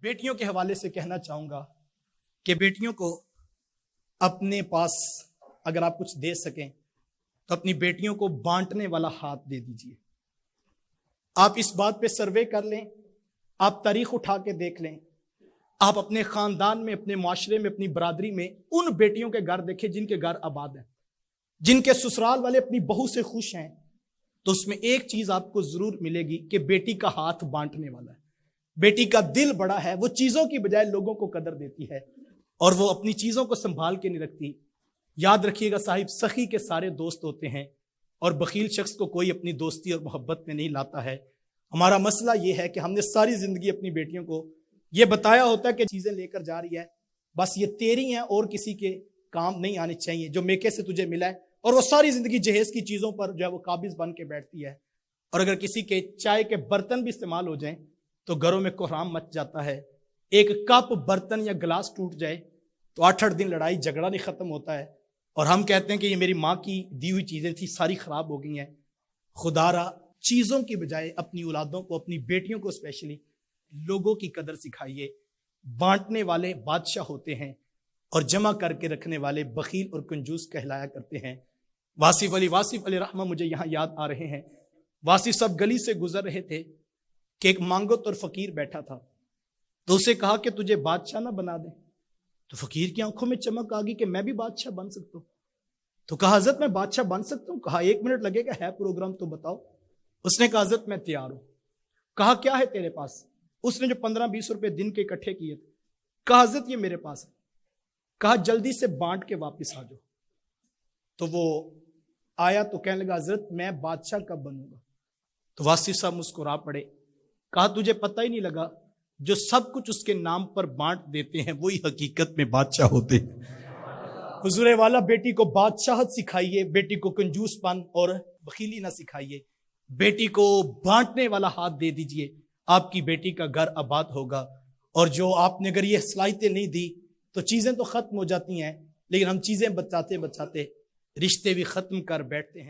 بیٹیوں کے حوالے سے کہنا چاہوں گا کہ بیٹیوں کو اپنے پاس اگر آپ کچھ دے سکیں تو اپنی بیٹیوں کو بانٹنے والا ہاتھ دے دیجئے۔ آپ اس بات پہ سروے کر لیں، آپ تاریخ اٹھا کے دیکھ لیں، آپ اپنے خاندان میں، اپنے معاشرے میں، اپنی برادری میں ان بیٹیوں کے گھر دیکھیں جن کے گھر آباد ہیں، جن کے سسرال والے اپنی بہو سے خوش ہیں، تو اس میں ایک چیز آپ کو ضرور ملے گی کہ بیٹی کا ہاتھ بانٹنے والا ہے، بیٹی کا دل بڑا ہے، وہ چیزوں کی بجائے لوگوں کو قدر دیتی ہے اور وہ اپنی چیزوں کو سنبھال کے نہیں رکھتی۔ یاد رکھیے گا صاحب، سخی کے سارے دوست ہوتے ہیں اور بخیل شخص کو کوئی اپنی دوستی اور محبت میں نہیں لاتا ہے۔ ہمارا مسئلہ یہ ہے کہ ہم نے ساری زندگی اپنی بیٹیوں کو یہ بتایا ہوتا ہے کہ چیزیں لے کر جا رہی ہے، بس یہ تیری ہیں اور کسی کے کام نہیں آنے چاہیے، جو میکے سے تجھے ملا ہے، اور وہ ساری زندگی جہیز کی چیزوں پر جو ہے وہ قابض بن کے بیٹھتی ہے، اور اگر کسی کے چائے کے برتن بھی استعمال ہو جائیں تو گھروں میں کوہرام مچ جاتا ہے۔ ایک کپ، برتن یا گلاس ٹوٹ جائے تو 8 دن لڑائی جھگڑا نہیں ختم ہوتا ہے، اور ہم کہتے ہیں کہ یہ میری ماں کی دی ہوئی چیزیں تھی، ساری خراب ہو گئی ہیں۔ خدا را چیزوں کی بجائے اپنی اولادوں کو، اپنی بیٹیوں کو اسپیشلی، لوگوں کی قدر سکھائیے۔ بانٹنے والے بادشاہ ہوتے ہیں اور جمع کر کے رکھنے والے بخیل اور کنجوس کہلایا کرتے ہیں۔ واصف علی رحمہ مجھے یہاں یاد آ رہے ہیں۔ واصف صاحب گلی سے گزر رہے تھے کہ ایک مانگت اور فقیر بیٹھا تھا، تو اسے کہا کہ تجھے بادشاہ نہ بنا دیں؟ تو فقیر کی آنکھوں میں چمک آ گئی کہ میں بھی بادشاہ بن سکتا ہوں۔ تو کہا حضرت میں بادشاہ بن سکتا ہوں؟ کہا 1 منٹ لگے گا، ہے پروگرام تو بتاؤ۔ اس نے کہا حضرت میں تیار ہوں۔ کہا کیا ہے تیرے پاس؟ اس نے جو 15-20 روپے دن کے اکٹھے کیے تھے، کہا حضرت یہ میرے پاس ہے۔ کہا جلدی سے بانٹ کے واپس آ جاؤ۔ تو وہ آیا تو کہنے لگا حضرت میں بادشاہ کب بنوں گا؟ تو واصف صاحب مسکرا پڑے، کہا تجھے پتہ ہی نہیں لگا، جو سب کچھ اس کے نام پر بانٹ دیتے ہیں وہی حقیقت میں بادشاہ ہوتے ہیں۔ حضور والا بیٹی کو بادشاہت سکھائیے، بیٹی کو کنجوس پن اور بخیلی نہ سکھائیے، بیٹی کو بانٹنے والا ہاتھ دے دیجئے، آپ کی بیٹی کا گھر آباد ہوگا۔ اور جو آپ نے اگر یہ صلاحیتیں نہیں دی تو چیزیں تو ختم ہو جاتی ہیں، لیکن ہم چیزیں بچاتے بچاتے رشتے بھی ختم کر بیٹھتے ہیں۔